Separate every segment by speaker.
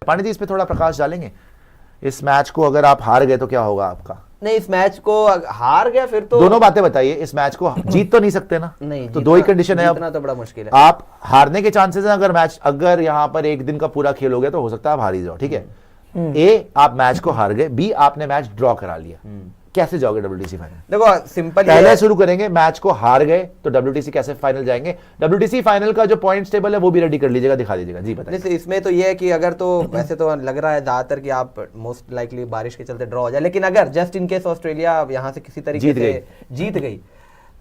Speaker 1: पांडे जी इस पे थोड़ा प्रकाश डालेंगे, इस मैच को अगर आप हार गए तो क्या होगा आपका?
Speaker 2: नहीं, इस मैच को हार गया फिर तो
Speaker 1: दोनों बातें बताइए, इस मैच को जीत तो नहीं सकते ना,
Speaker 2: नहीं,
Speaker 1: तो दो ही कंडीशन है,
Speaker 2: जीतना तो बड़ा मुश्किल है।
Speaker 1: आप हारने के चांसेस हैं, अगर यहाँ पर एक दिन का पूरा खेल हो गया तो हो सकता है आप हार ही जाओ, ठीक है। ए, आप मैच को हार गए, बी, आपने मैच ड्रॉ करा लिया, कैसे जाओगे WTC फाइनल?
Speaker 2: देखो सिंपल
Speaker 1: पहले शुरू करेंगे, मैच को हार गए तो WTC कैसे फाइनल जाएंगे? WTC फाइनल का जो पॉइंट्स टेबल है वो भी रेडी कर लीजिएगा, दिखा दीजिएगा जी, बताइए।
Speaker 2: इसमें तो ये है कि अगर तो वैसे तो लग रहा है ज्यादातर कि आप मोस्ट लाइकली बारिश के चलते ड्रॉ हो जाए, लेकिन अगर जस्ट इन केस ऑस्ट्रेलिया यहाँ से किसी तरीके से जीत गई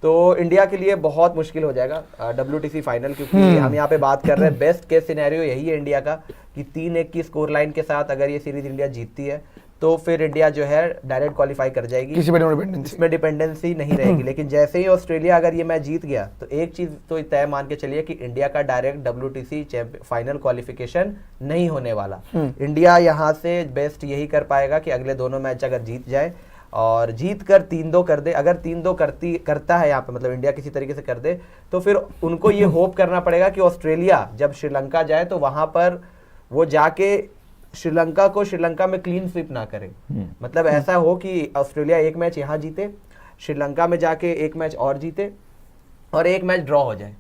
Speaker 2: तो इंडिया के लिए बहुत मुश्किल हो जाएगा WTC फाइनल, क्योंकि हम यहाँ पे बात कर रहे हैं बेस्ट केस सिनेरियो यही है इंडिया का कि 3-1 की स्कोर लाइन के साथ अगर ये सीरीज इंडिया जीतती है तो फिर इंडिया जो है डायरेक्ट क्वालिफाई कर जाएगी, किसी पे डिपेंडेंसी नहीं रहेगी। लेकिन जैसे ही ऑस्ट्रेलिया अगर ये मैच जीत गया तो एक चीज तो तय मान के चलिए कि इंडिया का डायरेक्ट WTC फाइनल क्वालिफिकेशन नहीं होने वाला। इंडिया यहाँ से बेस्ट यही कर पाएगा कि अगले दोनों मैच अगर जीत जाए और जीत कर 3-2 कर दे। अगर 3-2 करता है यहाँ पे, मतलब इंडिया किसी तरीके से कर दे, तो फिर उनको ये होप करना पड़ेगा कि ऑस्ट्रेलिया जब श्रीलंका जाए तो वहां पर वो जाके श्रीलंका को श्रीलंका में क्लीन स्वीप ना करे। मतलब ऐसा हो कि ऑस्ट्रेलिया एक मैच यहाँ जीते, श्रीलंका में जाके एक मैच और जीते और एक मैच ड्रॉ हो जाए।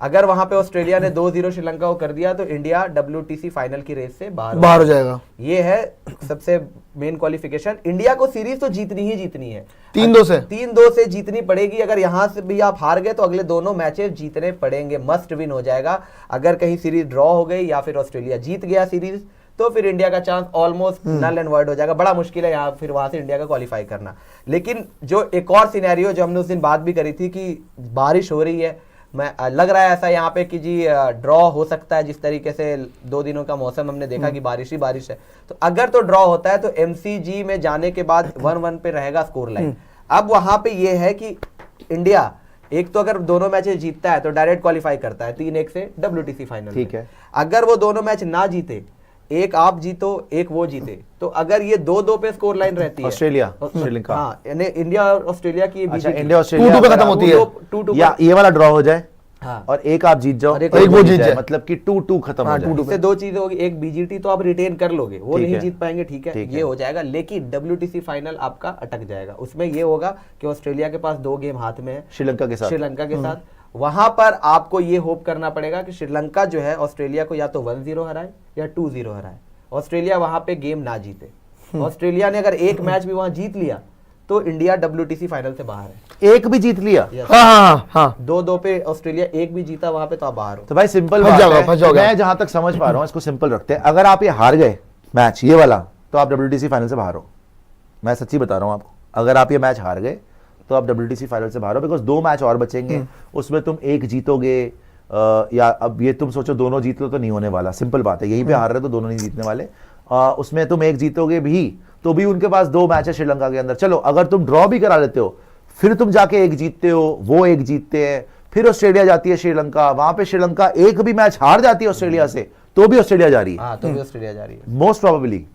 Speaker 2: अगर वहां पे ऑस्ट्रेलिया ने 2-0 श्रीलंका को कर दिया तो इंडिया WTC फाइनल की रेस से बाहर हो जाएगा। ये है सबसे मेन क्वालिफिकेशन। इंडिया को सीरीज तो जीतनी ही जीतनी है, 3-2 से जीतनी पड़ेगी। अगर यहां से भी आप हार गए तो अगले दोनों मैचेस जीतने पड़ेंगे, मस्ट विन हो जाएगा। अगर कहीं सीरीज ड्रॉ हो गई या फिर ऑस्ट्रेलिया जीत गया सीरीज तो फिर इंडिया का chance almost null and void हो जाएगा। बड़ा मुश्किल है यहाँ फिर वहां से इंडिया का क्वालिफाई करना। लेकिन जो एक और सिनेरियो जो हमने उस दिन बात भी करी थी कि बारिश हो रही है, मैं लग रहा है ऐसा यहाँ पे कि जी ड्रॉ हो सकता है। जिस तरीके से 2 दिनों का मौसम हमने देखा कि बारिश ही बारिश है, तो अगर तो ड्रॉ होता है तो MCG में जाने के बाद 1-1 पे रहेगा स्कोर लाइन। अब वहां पे ये है कि इंडिया एक तो अगर दोनों मैचेस जीतता है तो डायरेक्ट क्वालिफाई करता है 3-1 से WTC फाइनल, ठीक है। अगर वो दोनों मैच ना जीते, एक आप जीतो एक वो जीते, तो अगर ये 2-2 पे स्कोर लाइन रहती है
Speaker 1: ऑस्ट्रेलिया श्रीलंका,
Speaker 2: हाँ, इंडिया और ऑस्ट्रेलिया की
Speaker 1: इंडिया ऑस्ट्रेलिया 2-2 पे खत्म होती है, 2-2 या ये वाला ड्रॉ हो जाए और एक आप जीत जाओ और एक वो जीत जाए, मतलब कि 2-2 खत्म हो जाए।
Speaker 2: इससे 2 चीजें होगी, एक BGT तो आप रिटेन कर लोगे, वो नहीं जीत पाएंगे, ठीक है, ये हो जाएगा। लेकिन WTC फाइनल आपका अटक जाएगा। उसमें ये होगा कि ऑस्ट्रेलिया के पास 2 गेम हाथ में है श्रीलंका के साथ। वहां पर आपको ये होप करना पड़ेगा कि श्रीलंका जो है ऑस्ट्रेलिया को या तो 1-0 हराए या 2-0 हराए, ऑस्ट्रेलिया वहां पे गेम ना जीते। ऑस्ट्रेलिया ने अगर एक मैच भी वहां जीत लिया तो इंडिया WTC फाइनल से बाहर है। एक भी जीत लिया, हाँ, 2-2 पे ऑस्ट्रेलिया एक भी जीता वहां पे तो आप बाहर हो।
Speaker 1: तो भाई सिंपल बात है, मैं जहां तक समझ पा रहा हूं इसको सिंपल रखते हैं। अगर आप ये हार गए मैच ये वाला तो आप WTC फाइनल से बाहर हो। मैं सच्ची बता रहा हूं आपको, अगर आप ये मैच हार गए तो आप WTC फाइनल से बाहर हो, बिकॉज 2 मैच और बचेंगे, उसमें तुम एक जीतोगे या अब ये तुम सोचो दोनों जीत लो तो नहीं होने वाला। सिंपल बात है, यहीं पे हार रहे तो दोनों नहीं जीतने वाले। उसमें तुम एक जीतोगे भी तो भी उनके पास 2 मैच है श्रीलंका के अंदर। चलो अगर तुम ड्रॉ भी करा लेते हो, फिर तुम जाके एक जीतते हो, वो एक जीतते हैं, फिर ऑस्ट्रेलिया जाती है श्रीलंका, वहां पे श्रीलंका एक भी मैच हार जाती है ऑस्ट्रेलिया से तो भी ऑस्ट्रेलिया जा रही है,
Speaker 2: तो भी ऑस्ट्रेलिया जा रही है।
Speaker 1: मोस्ट प्रोबेबली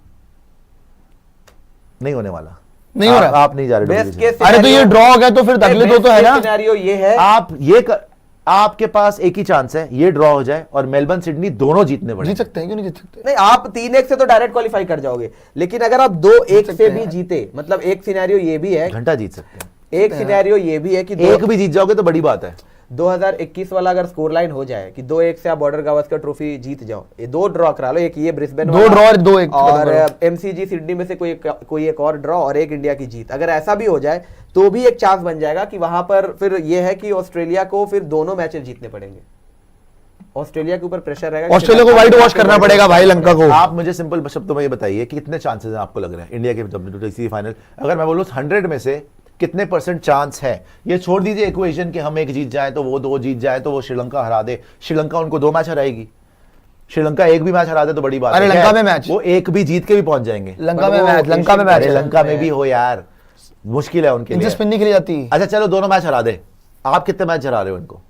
Speaker 1: नहीं होने वाला,
Speaker 3: नहीं हो रहा,
Speaker 1: आप नहीं जा रहे।
Speaker 3: अरे तो ये ड्रॉ हो गया तो फिर अगले 2 तो है ना।
Speaker 2: सिनेरियो ये है,
Speaker 1: आपके पास एक ही चांस है, ये ड्रॉ हो जाए और मेलबर्न सिडनी दोनों जीतने पड़े।
Speaker 3: जीत सकते हैं, क्यों नहीं जीत सकते?
Speaker 2: नहीं, आप 3-1 से तो डायरेक्ट क्वालिफाई कर जाओगे, लेकिन अगर आप 2-1 से भी जीते, मतलब एक सिनेरियो ये भी है,
Speaker 1: घंटा जीत सकते हैं।
Speaker 2: एक सिनेरियो ये भी है कि
Speaker 1: एक भी जीत जाओगे तो बड़ी बात है।
Speaker 2: 2021 वाला अगर स्कोर लाइन हो जाए कि 2-1 से आप बॉर्डर गावस्कर ट्रॉफी जीत जाओ, ये 2 ड्रॉ करा लो, एक ये ब्रिस्बेन
Speaker 3: 2 ड्रॉ और 2-1
Speaker 2: और MCG सिडनी में से कोई एक और ड्रॉ और एक इंडिया की जीत, अगर ऐसा भी हो जाए तो भी एक चांस बन जाएगा कि वहां पर फिर ये है कि ऑस्ट्रेलिया को फिर दोनों मैचेस जीतने पड़ेंगे। ऑस्ट्रेलिया के ऊपर प्रेशर रहेगा,
Speaker 3: ऑस्ट्रेलिया को व्हाइट वॉश करना पड़ेगा भाई लंका को।
Speaker 1: आप मुझे सिंपल शब्दों में ये बताइए कि कितने चांसेस हैं आपको लग रहे हैं इंडिया के WTC फाइनल? अगर मैं बोलूं 100 में से कितने % चांस है? ये छोड़ दीजिए इक्वेशन कि हम एक जीत जाए तो वो 2 जीत जाए तो वो श्रीलंका हरा दे। श्रीलंका उनको 2 मैच हराएगी, श्रीलंका एक भी मैच हरा दे तो बड़ी बात है।
Speaker 3: अरे लंका में मैच,
Speaker 1: वो एक भी जीत के भी पहुंच जाएंगे।
Speaker 3: लंका में मैच,
Speaker 1: लंका में भी हो यार, मुश्किल है उनके लिए,
Speaker 3: स्पिन नहीं खेली जाती।
Speaker 1: अच्छा चलो दोनों मैच हरा दे, आप कितने मैच हरा रहे हो उनको?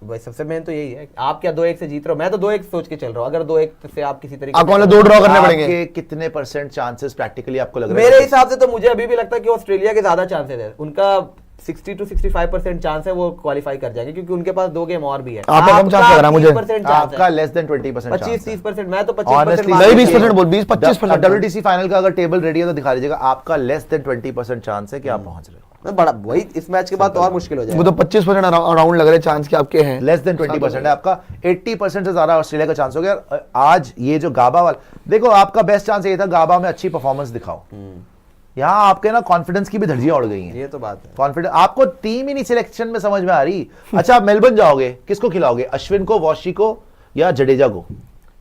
Speaker 2: भाई सबसे मेन तो यही है, आप क्या 2-1 से जीत रहे हो? मैं तो 2-1 सोच के चल रहा हूं। अगर 2-1 से आप किसी तरीके
Speaker 3: आपको 2 ड्रॉ करने पड़ेंगे,
Speaker 1: कितने % चांसेस प्रैक्टिकली आपको लग रहे हैं?
Speaker 2: मेरे हिसाब से तो मुझे अभी भी लगता है कि ऑस्ट्रेलिया के ज्यादा चांसेस है। उनका 60 to 65% चांस है वो क्वालिफाई कर जाएंगे, क्योंकि उनके पास 2 गेम और भी है।
Speaker 3: आपका कम चांस लग रहा है मुझे।
Speaker 2: 30%
Speaker 1: आपका लेस देन 20%
Speaker 2: 25-30%, मैं तो
Speaker 1: Honestly,
Speaker 2: 25%
Speaker 3: नहीं 20% बोल 20-25%।
Speaker 1: WTC फाइनल का अगर टेबल रेडी है तो दिखा दीजिएगा, आपका लेस देन 20% चांस है कि आप पहुंच रहे हो।
Speaker 2: बड़ा वही इस मैच के बाद तो और मुश्किल हो
Speaker 3: वो
Speaker 2: जाएगा।
Speaker 3: तो 25% अराउंड लग रहे चांस के आपके हैं।
Speaker 1: लेस देन 20% है आपका, 80% से ज्यादा ऑस्ट्रेलिया का चांस हो गया। आज ये जो गाबा वाला, देखो आपका बेस्ट चांस ये था गाबा में अच्छी परफॉर्मेंस दिखाओ। यहाँ आपके ना कॉन्फिडेंस की भी धज्जियां उड़ गई हैं।
Speaker 2: ये तो बात है।
Speaker 1: कॉन्फिडेंस, आपको टीम ही नहीं सिलेक्शन में समझ में आ रही। अच्छा आप मेलबर्न जाओगे, किसको खिलाओगे, अश्विन को, वॉशी को या जडेजा को?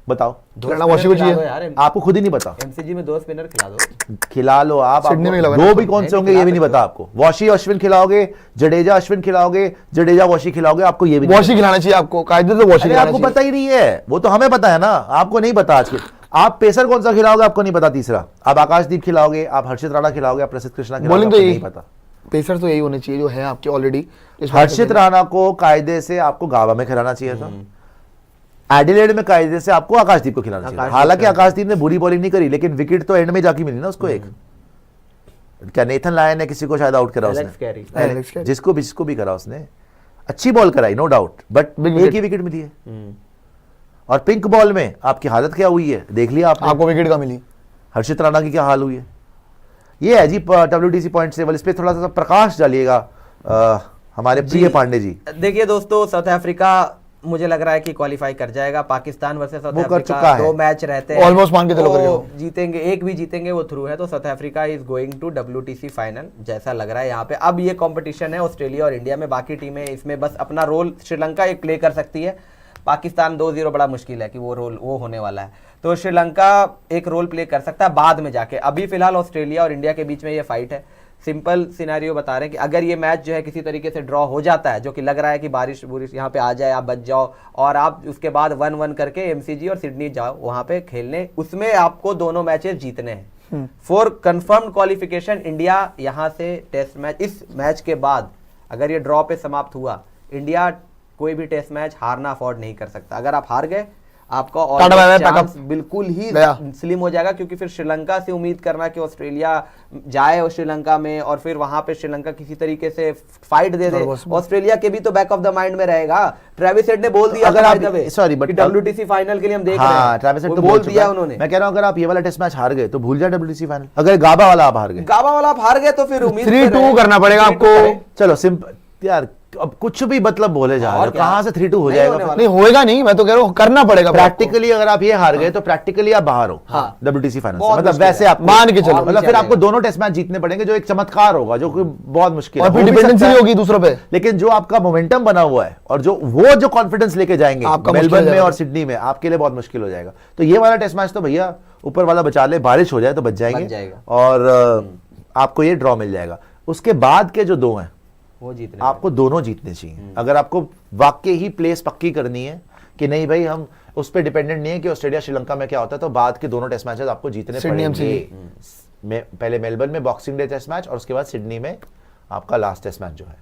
Speaker 1: बताओ।
Speaker 3: खिलाना वॉशी को चाहिए।
Speaker 2: यार
Speaker 1: आपको खुद ही नहीं पता।
Speaker 2: एमसीजी में 2 स्पिनर खिला दो।
Speaker 1: खिला लो आप।
Speaker 3: सिडनी में खिलाओगे
Speaker 1: दो
Speaker 3: ना?
Speaker 1: भी कौन से होंगे ये भी नहीं पता आपको। वॉशी अश्विन खिलाओगे, जडेजा अश्विन खिलाओगे, जडेजा वॉशी खिलाओगे, आपको ये भी नहीं
Speaker 3: वॉशी खिलाना चाहिए आपको, कायदे से वॉशी
Speaker 1: अरे
Speaker 3: खिलाना
Speaker 1: आपको
Speaker 3: चाहिए।
Speaker 1: पता ही नहीं है, वो तो हमें पता है ना, आपको नहीं पता। आज के आप पेसर कौन सा खिलाओगे आपको नहीं पता। तीसरा आप आकाशदीप खिलाओगे, आप हर्षित राणा खिलाओगे, आप प्रसिद्ध कृष्णा खिलाओगे,
Speaker 3: बॉलिंग तो
Speaker 1: आपको
Speaker 3: यही
Speaker 1: नहीं पता।
Speaker 3: पेसर तो यही होने चाहिए जो है आपके ऑलरेडी।
Speaker 1: हर्षित राणा को कायदे से आपको गावा में खिलाना चाहिए था। एडिलेड में कायदे से आपको आकाशदीप को खिलाना चाहिए। हालांकि आकाशदीप ने बुरी बॉलिंग नहीं करी, लेकिन विकेट तो एंड में जाके मिली ना उसको एक। क्या नेथन लायन ने किसी को शायद आउट करा
Speaker 2: एलेक्स कैरी।
Speaker 1: उसने, जिसको भी करा उसने अच्छी बॉल कराई, नो डाउट, बट एक ही विकेट मिली है। और पिंक बॉल में आपकी हालत क्या हुई है देख लिया आपने।
Speaker 3: आपको विकेट का मिली।
Speaker 1: हर्षित राणा की क्या हाल हुई है। ये है जी WTC पॉइंट टेबल। इस पे थोड़ा सा प्रकाश डालिएगा हमारे प्रिय पांडे जी।
Speaker 2: देखिए दोस्तों, साउथ अफ्रीका मुझे लग रहा है कि क्वालिफाई कर जाएगा। पाकिस्तान वर्सेस साउथ
Speaker 1: वो कर चुका
Speaker 2: अफ्रीका
Speaker 1: है।
Speaker 2: 2 मैच रहते हैं,
Speaker 3: Almost मान के चलो करेगा वो।
Speaker 2: जीतेंगे, एक भी जीतेंगे वो थ्रू है। तो South Africa is going to WTC final जैसा लग रहा है यहाँ पे। अब ये कंपटीशन है ऑस्ट्रेलिया और इंडिया में, बाकी टीमें इसमें बस अपना रोल, श्रीलंका एक प्ले कर सकती है। पाकिस्तान 2-0 बड़ा मुश्किल है कि वो रोल वो होने वाला है। तो श्रीलंका एक रोल प्ले कर सकता है बाद में जाके। अभी फिलहाल ऑस्ट्रेलिया और इंडिया के बीच में ये फाइट है। सिंपल सिनेरियो बता रहे हैं कि अगर ये मैच जो है किसी तरीके से ड्रॉ हो जाता है, जो कि लग रहा है कि बारिश बुरिश यहाँ पे आ जाए, आप बच जाओ और आप उसके बाद 1-1 करके एमसीजी और सिडनी जाओ वहां पे खेलने, उसमें आपको दोनों मैचेस जीतने हैं। फॉर कंफर्म्ड क्वालिफिकेशन इंडिया यहाँ से टेस्ट मैच, इस मैच के बाद अगर ये ड्रॉ पे समाप्त हुआ, इंडिया कोई भी टेस्ट मैच हारना अफोर्ड नहीं कर सकता। अगर आप हार गए, आपका और चांस बिल्कुल ही स्लिम हो जाएगा, क्योंकि फिर श्रीलंका से उम्मीद करना कि ऑस्ट्रेलिया जाए और श्रीलंका में और फिर वहां पे श्रीलंका किसी तरीके से फाइट दे दे, ऑस्ट्रेलिया के भी तो बैक ऑफ द माइंड में रहेगा। ट्रेविस हेड ने बोल दिया
Speaker 1: अगर आप सॉरी बट
Speaker 2: WTC फाइनल के लिए हम देख रहे हैं,
Speaker 1: ट्रेविस हेड तो
Speaker 2: बोल दिया उन्होंने।
Speaker 1: मैं कह रहा हूं अगर आप ये वाला टेस्ट मैच हार गए तो भूल जाए WTC फाइनल। अगर गाबा वाला आप हार गए,
Speaker 2: गाबा वाला आप हार गए तो फिर उम्मीद
Speaker 3: 3-2 करना पड़ेगा आपको।
Speaker 1: चलो सिंपल यार, अब कुछ भी मतलब बोले जा रहे हो, कहां से 3-2 हो जाएगा?
Speaker 3: नहीं होएगा नहीं, मैं तो कह रहा हूँ करना पड़ेगा
Speaker 1: प्रैक्टिकली। अगर आप ये हार गए तो प्रैक्टिकली आप बाहर हो WTC फाइनल से। मतलब वैसे आप
Speaker 3: मान के चलो,
Speaker 1: मतलब फिर आपको दोनों टेस्ट मैच जीतने पड़ेंगे, जो एक चमत्कार होगा, जो कि बहुत मुश्किल है।
Speaker 3: और फिर डिपेंडेंसी होगी दूसरों पे।
Speaker 1: लेकिन जो आपका मोमेंटम बना हुआ है और जो कॉन्फिडेंस लेके जाएंगे मेलबर्न में और सिडनी में, आपके लिए बहुत मुश्किल हो जाएगा। तो ये वाला टेस्ट मैच तो भैया ऊपर वाला बचा ले, बारिश हो जाए तो बच जाएंगे और आपको ये ड्रॉ मिल जाएगा। उसके बाद के जो 2 हैं
Speaker 2: वो जीतने,
Speaker 1: आपको दोनों जीतने चाहिए। अगर आपको वाकई ही प्लेस पक्की करनी है कि नहीं भाई हम उस पर डिपेंडेंट नहीं है कि ऑस्ट्रेलिया श्रीलंका में क्या होता है, तो बाद के दोनों टेस्ट मैचेस आपको जीतने पड़ेंगे। पहले मेलबर्न में बॉक्सिंग डे टेस्ट मैच और उसके बाद सिडनी में आपका लास्ट टेस्ट मैच जो है।